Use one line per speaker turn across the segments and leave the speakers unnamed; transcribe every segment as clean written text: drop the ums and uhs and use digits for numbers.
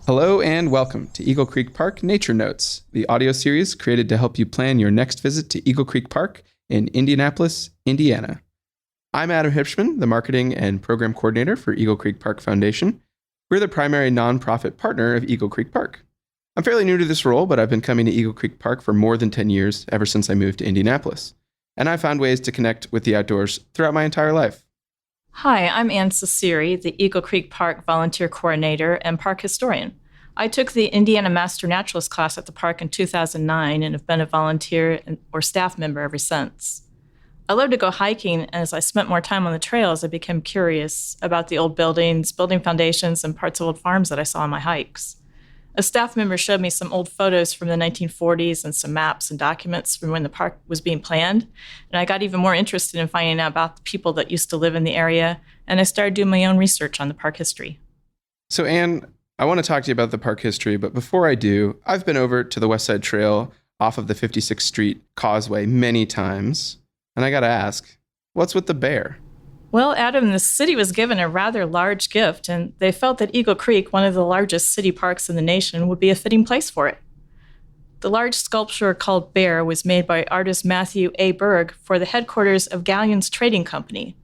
Hello and welcome to Eagle Creek Park Nature Notes, the audio series created to help you plan your next visit to Eagle Creek Park in Indianapolis, Indiana. I'm Adam Hibshman, the Marketing and Program Coordinator for Eagle Creek Park Foundation. We're the primary nonprofit partner of Eagle Creek Park. I'm fairly new to this role, but I've been coming to Eagle Creek Park for more than 10 years, ever since I moved to Indianapolis. And I've found ways to connect with the outdoors throughout my entire life.
Hi, I'm Cecere, the Eagle Creek Park Volunteer Coordinator and Park Historian. I took the Indiana Master Naturalist class at the park in 2009 and have been a volunteer or staff member ever since. I love to go hiking, and as I spent more time on the trails, I became curious about the old buildings, building foundations, and parts of old farms that I saw on my hikes. A staff member showed me some old photos from the 1940s and some maps and documents from when the park was being planned. And I got even more interested in finding out about the people that used to live in the area, and I started doing my own research on the park history.
So Anne, I want to talk to you about the park history, but before I do, I've been over to the West Side Trail off of the 56th Street Causeway many times, and I got to ask, what's with the bear?
Well, Adam, the city was given a rather large gift, and they felt that Eagle Creek, one of the largest city parks in the nation, would be a fitting place for it. The large sculpture called Bear was made by artist Matthew A. Berg for the headquarters of Galleon's Trading Company.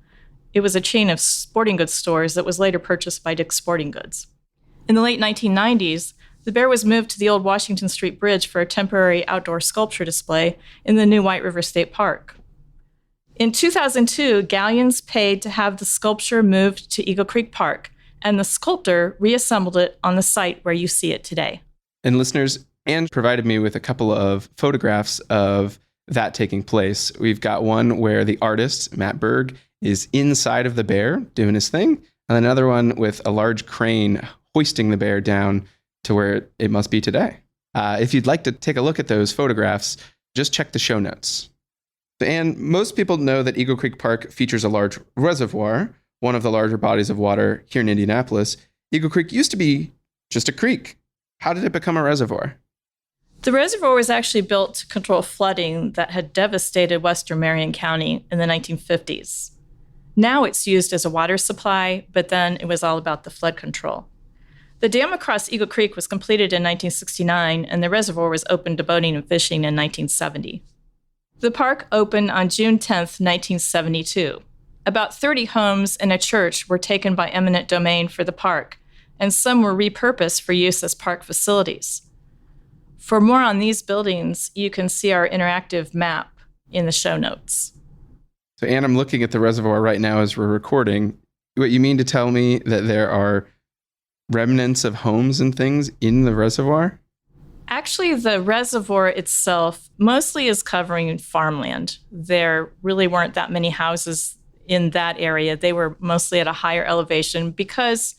It was a chain of sporting goods stores that was later purchased by Dick's Sporting Goods. In the late 1990s, the bear was moved to the old Washington Street Bridge for a temporary outdoor sculpture display in the new White River State Park. In 2002, Galleons paid to have the sculpture moved to Eagle Creek Park, and the sculptor reassembled it on the site where you see it today.
And listeners, Anne provided me with a couple of photographs of that taking place. We've got one where the artist, Matt Berg, is inside of the bear doing his thing, and another one with a large crane hoisting the bear down to where it must be today. If you'd like to take a look at those photographs, just check the show notes. And most people know that Eagle Creek Park features a large reservoir, one of the larger bodies of water here in Indianapolis. Eagle Creek used to be just a creek. How did it become a reservoir?
The reservoir was actually built to control flooding that had devastated western Marion County in the 1950s. Now it's used as a water supply, but then it was all about the flood control. The dam across Eagle Creek was completed in 1969, and the reservoir was opened to boating and fishing in 1970. The park opened on June 10, 1972. About 30 homes and a church were taken by eminent domain for the park, and some were repurposed for use as park facilities. For more on these buildings, you can see our interactive map in the show notes.
So Anne, I'm looking at the reservoir right now as we're recording. What you mean to tell me that there are remnants of homes and things in the reservoir?
Actually, the reservoir itself mostly is covering farmland. There really weren't that many houses in that area. They were mostly at a higher elevation because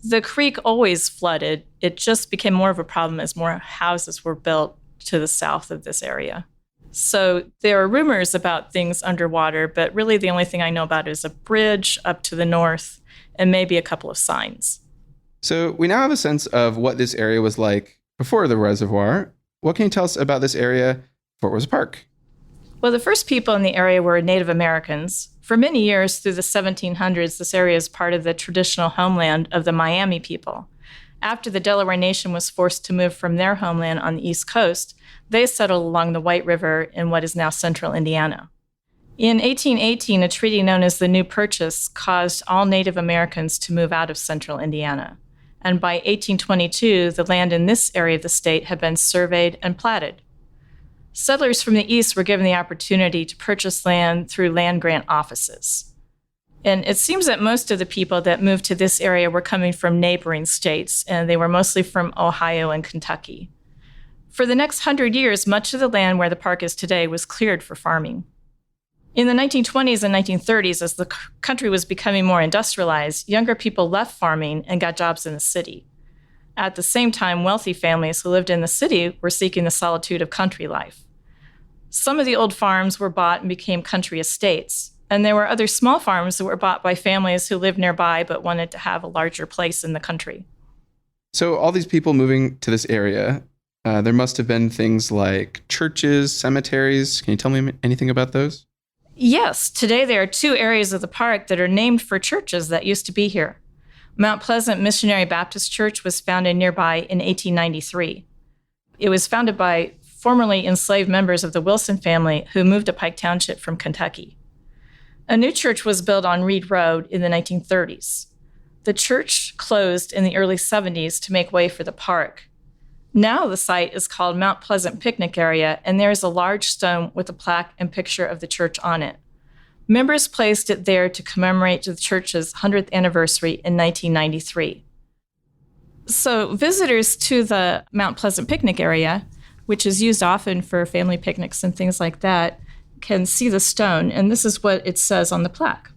the creek always flooded. It just became more of a problem as more houses were built to the south of this area. So there are rumors about things underwater, but really the only thing I know about is a bridge up to the north and maybe a couple of signs.
So we now have a sense of what this area was like before the reservoir. What can you tell us about this area before it was a park?
Well, the first people in the area were Native Americans. For many years through the 1700s, this area is part of the traditional homeland of the Miami people. After the Delaware Nation was forced to move from their homeland on the East Coast, they settled along the White River in what is now central Indiana. In 1818, a treaty known as the New Purchase caused all Native Americans to move out of central Indiana. And by 1822, the land in this area of the state had been surveyed and platted. Settlers from the east were given the opportunity to purchase land through land grant offices. And it seems that most of the people that moved to this area were coming from neighboring states, and they were mostly from Ohio and Kentucky. For the next 100 years, much of the land where the park is today was cleared for farming. In the 1920s and 1930s, as the country was becoming more industrialized, younger people left farming and got jobs in the city. At the same time, wealthy families who lived in the city were seeking the solitude of country life. Some of the old farms were bought and became country estates, and there were other small farms that were bought by families who lived nearby but wanted to have a larger place in the country.
So all these people moving to this area, there must have been things like churches, cemeteries. Can you tell me anything about those?
Yes, today there are 2 areas of the park that are named for churches that used to be here. Mount Pleasant Missionary Baptist Church was founded nearby in 1893. It was founded by formerly enslaved members of the Wilson family who moved to Pike Township from Kentucky. A new church was built on Reed Road in the 1930s. The church closed in the early 70s to make way for the park. Now the site is called Mount Pleasant Picnic Area, and there is a large stone with a plaque and picture of the church on it. Members placed it there to commemorate the church's 100th anniversary in 1993. So visitors to the Mount Pleasant Picnic Area, which is used often for family picnics and things like that, can see the stone, and this is what it says on the plaque.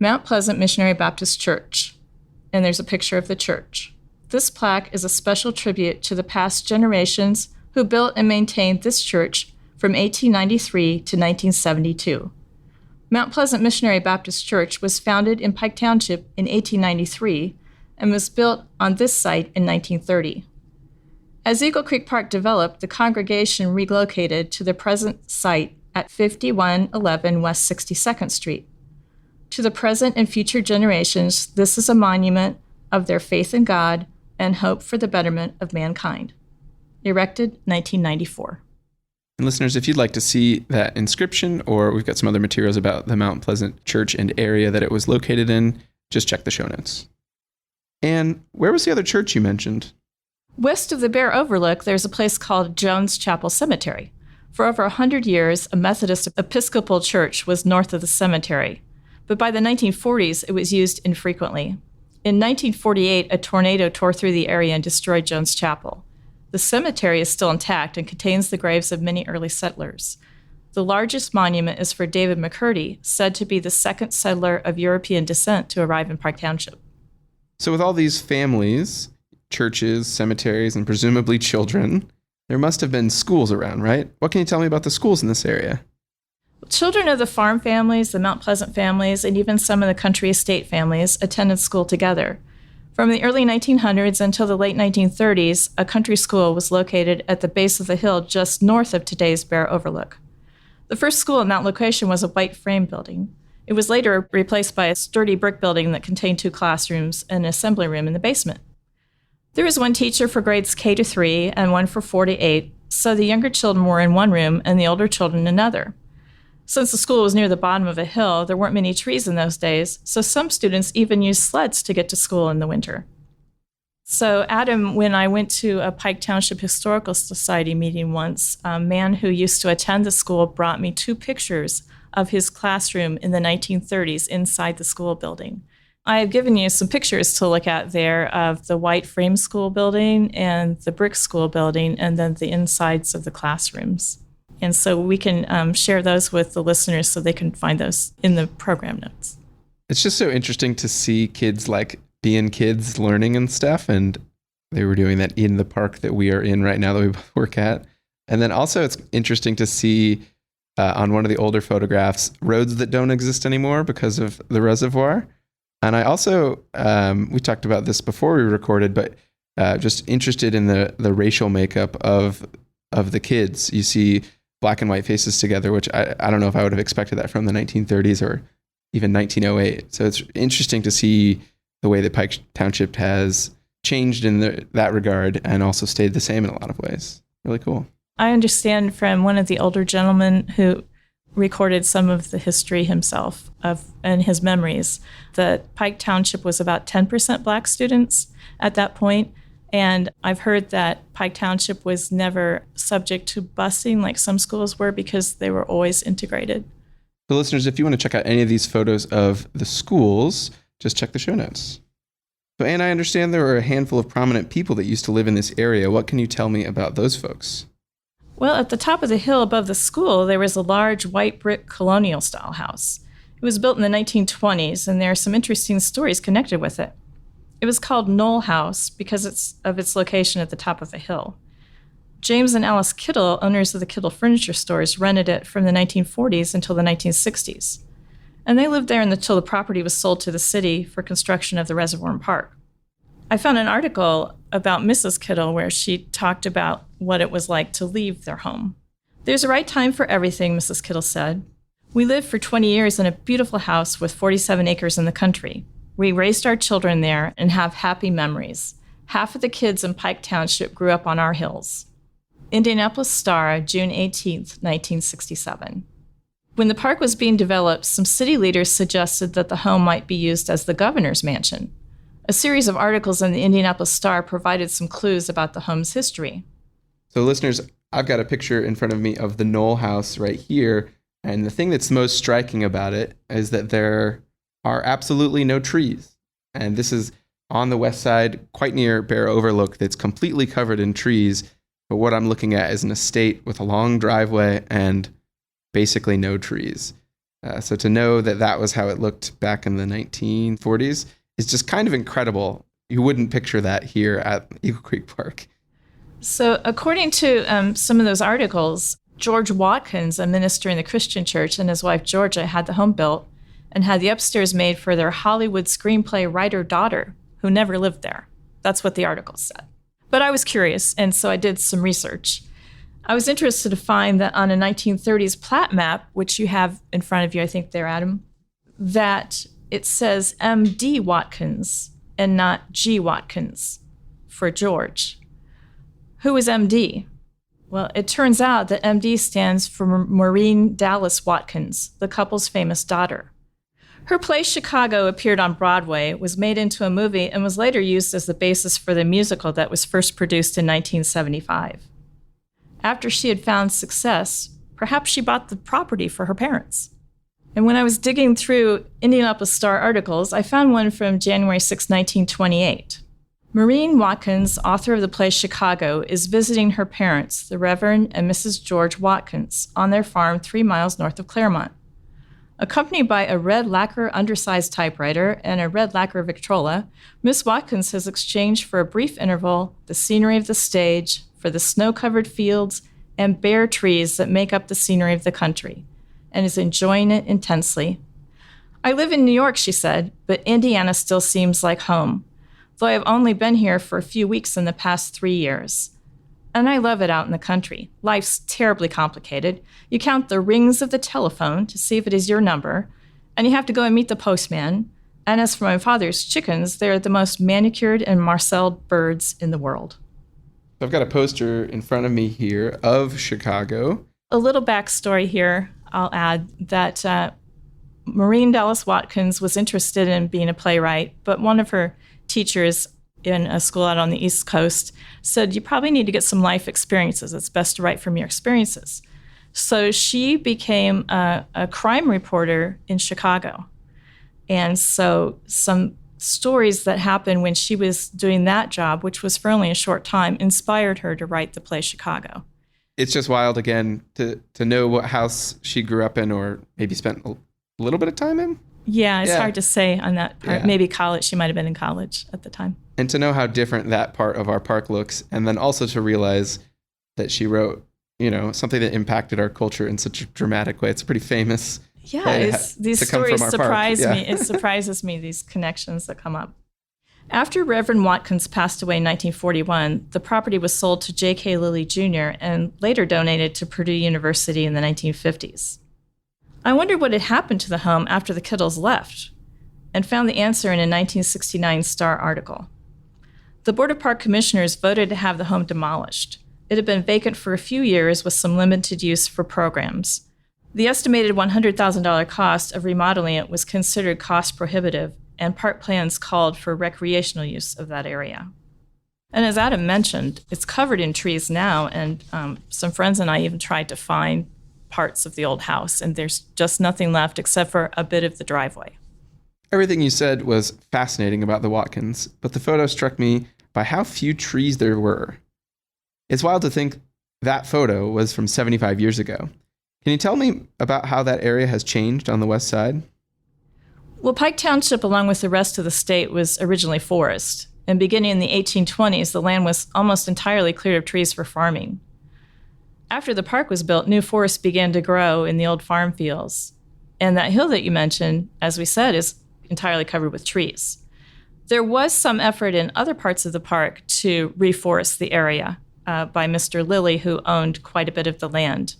Mount Pleasant Missionary Baptist Church, and there's a picture of the church. This plaque is a special tribute to the past generations who built and maintained this church from 1893 to 1972. Mount Pleasant Missionary Baptist Church was founded in Pike Township in 1893 and was built on this site in 1930. As Eagle Creek Park developed, the congregation relocated to the present site at 5111 West 62nd Street. To the present and future generations, this is a monument of their faith in God and hope for the betterment of mankind. Erected 1994.
And listeners, if you'd like to see that inscription, or we've got some other materials about the Mount Pleasant Church and area that it was located in, just check the show notes. And where was the other church you mentioned?
West of the Bear Overlook, there's a place called Jones Chapel Cemetery. For over 100 years, a Methodist Episcopal church was north of the cemetery. But by the 1940s, it was used infrequently. In 1948, a tornado tore through the area and destroyed Jones Chapel. The cemetery is still intact and contains the graves of many early settlers. The largest monument is for David McCurdy, said to be the second settler of European descent to arrive in Pike Township.
So with all these families, churches, cemeteries, and presumably children, there must have been schools around, right? What can you tell me about the schools in this area?
Children of the farm families, the Mount Pleasant families, and even some of the country estate families attended school together. From the early 1900s until the late 1930s, a country school was located at the base of the hill just north of today's Bear Overlook. The first school in that location was a white frame building. It was later replaced by a sturdy brick building that contained 2 classrooms and an assembly room in the basement. There was one teacher for grades K to 3 and one for 4 to 8, so the younger children were in one room and the older children in another. Since the school was near the bottom of a hill, there weren't many trees in those days, so some students even used sleds to get to school in the winter. So Adam, when I went to a Pike Township Historical Society meeting once, a man who used to attend the school brought me 2 pictures of his classroom in the 1930s inside the school building. I have given you some pictures to look at there of the white frame school building and the brick school building, and then the insides of the classrooms. And so we can share those with the listeners so they can find those in the program notes.
It's just so interesting to see kids like being kids learning and stuff. And they were doing that in the park that we are in right now that we both work at. And then also it's interesting to see on one of the older photographs, roads that don't exist anymore because of the reservoir. And I also, we talked about this before we recorded, but just interested in the racial makeup of the kids. You see black and white faces together, which I don't know if I would have expected that from the 1930s or even 1908. So it's interesting to see the way that Pike Township has changed in that regard and also stayed the same in a lot of ways. Really cool.
I understand from one of the older gentlemen who recorded some of the history himself and his memories that Pike Township was about 10% black students at that point. And I've heard that Pike Township was never subject to busing like some schools were because they were always integrated.
So listeners, if you want to check out any of these photos of the schools, just check the show notes. So Anne, I understand there were a handful of prominent people that used to live in this area. What can you tell me about those folks?
Well, at the top of the hill above the school, there was a large white brick colonial-style house. It was built in the 1920s, and there are some interesting stories connected with it. It was called Knoll House because of its location at the top of a hill. James and Alice Kittle, owners of the Kittle Furniture Stores, rented it from the 1940s until the 1960s. And they lived there until the property was sold to the city for construction of the reservoir and park. I found an article about Mrs. Kittle where she talked about what it was like to leave their home. "There's a right time for everything," Mrs. Kittle said. "We lived for 20 years in a beautiful house with 47 acres in the country. We raised our children there and have happy memories. Half of the kids in Pike Township grew up on our hills. Indianapolis Star, June 18, 1967. When the park was being developed, some city leaders suggested that the home might be used as the governor's mansion. A series of articles in the Indianapolis Star provided some clues about the home's history.
So listeners, I've got a picture in front of me of the Knoll House right here. And the thing that's most striking about it is that there are absolutely no trees. And this is on the west side, quite near Bear Overlook, that's completely covered in trees. But what I'm looking at is an estate with a long driveway and basically no trees. So to know that that was how it looked back in the 1940s is just kind of incredible. You wouldn't picture that here at Eagle Creek Park.
So according to some of those articles, George Watkins, a minister in the Christian church, and his wife Georgia had the home built and had the upstairs made for their Hollywood screenplay writer-daughter, who never lived there. That's what the article said. But I was curious, and so I did some research. I was interested to find that on a 1930s plat map, which you have in front of you, I think there, Adam, that it says M.D. Watkins and not G. Watkins for George. Who is M.D.? Well, it turns out that M.D. stands for Maureen Dallas Watkins, the couple's famous daughter. Her play Chicago appeared on Broadway, was made into a movie, and was later used as the basis for the musical that was first produced in 1975. After she had found success, perhaps she bought the property for her parents. And when I was digging through Indianapolis Star articles, I found one from January 6, 1928. Maureen Watkins, author of the play Chicago, is visiting her parents, the Reverend and Mrs. George Watkins, on their farm 3 miles north of Claremont. Accompanied by a red lacquer undersized typewriter and a red lacquer Victrola, Miss Watkins has exchanged for a brief interval the scenery of the stage for the snow-covered fields and bare trees that make up the scenery of the country, and is enjoying it intensely. I live in New York, she said, but Indiana still seems like home, though I have only been here for a few weeks in the past 3 years. And I love it out in the country. Life's terribly complicated. You count the rings of the telephone to see if it is your number, and you have to go and meet the postman. And as for my father's chickens, they're the most manicured and marcelled birds in the world.
I've got a poster in front of me here of Chicago.
A little backstory here, I'll add, that Maureen Dallas Watkins was interested in being a playwright, but one of her teachers in a school out on the East Coast said, you probably need to get some life experiences. It's best to write from your experiences. So she became a crime reporter in Chicago. And so some stories that happened when she was doing that job, which was for only a short time, inspired her to write the play Chicago.
It's just wild, again, to know what house she grew up in or maybe spent a little bit of time in.
Yeah, it's hard to say on that part.
Yeah.
Maybe college. She might have been in college at the time.
And to know how different that part of our park looks, and then also to realize that she wrote, something that impacted our culture in such a dramatic way. It's a pretty famous
Yeah, these stories surprise
me.
It surprises me, these connections that come up. After Reverend Watkins passed away in 1941, the property was sold to J.K. Lilly Jr. and later donated to Purdue University in the 1950s. I wondered what had happened to the home after the Kittles left, and found the answer in a 1969 Star article. The Board of Park Commissioners voted to have the home demolished. It had been vacant for a few years with some limited use for programs. The estimated $100,000 cost of remodeling it was considered cost prohibitive, and park plans called for recreational use of that area. And as Adam mentioned, it's covered in trees now, and some friends and I even tried to find parts of the old house, and there's just nothing left except for a bit of the driveway.
Everything you said was fascinating about the Watkins, but the photo struck me by how few trees there were. It's wild to think that photo was from 75 years ago. Can you tell me about how that area has changed on the west side?
Well, Pike Township, along with the rest of the state, was originally forest, and beginning in the 1820s, the land was almost entirely cleared of trees for farming. After the park was built, new forests began to grow in the old farm fields. And that hill that you mentioned, as we said, is entirely covered with trees. There was some effort in other parts of the park to reforest the area by Mr. Lilly, who owned quite a bit of the land.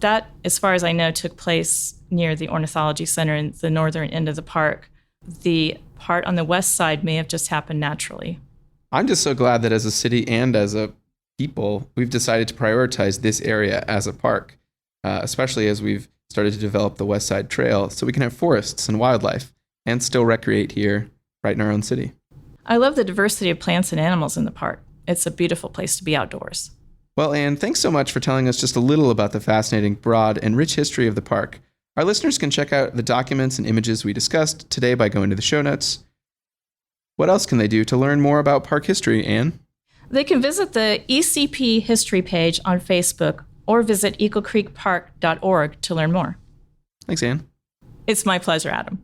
That, as far as I know, took place near the Ornithology Center in the northern end of the park. The part on the west side may have just happened naturally.
I'm just so glad that as a city and as a people, we've decided to prioritize this area as a park, especially as we've started to develop the West Side Trail so we can have forests and wildlife and still recreate here right in our own city.
I love the diversity of plants and animals in the park. It's a beautiful place to be outdoors.
Well, Anne, thanks so much for telling us just a little about the fascinating, broad, and rich history of the park. Our listeners can check out the documents and images we discussed today by going to the show notes. What else can they do to learn more about park history, Anne?
They can visit the ECP history page on Facebook or visit eaglecreekpark.org to learn more.
Thanks, Anne.
It's my pleasure, Adam.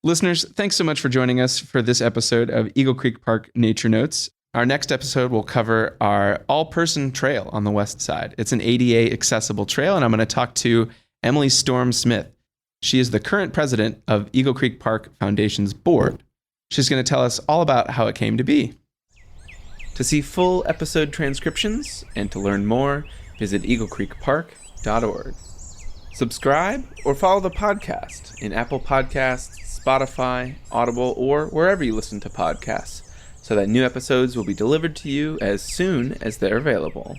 Listeners, thanks so much for joining us for this episode of Eagle Creek Park Nature Notes. Our next episode will cover our all-person trail on the west side. It's an ADA accessible trail, and I'm going to talk to Emily Storm Smith. She is the current president of Eagle Creek Park Foundation's board. She's going to tell us all about how it came to be. To see full episode transcriptions and to learn more, visit eaglecreekpark.org. Subscribe or follow the podcast in Apple Podcasts, Spotify, Audible, or wherever you listen to podcasts, so that new episodes will be delivered to you as soon as they're available.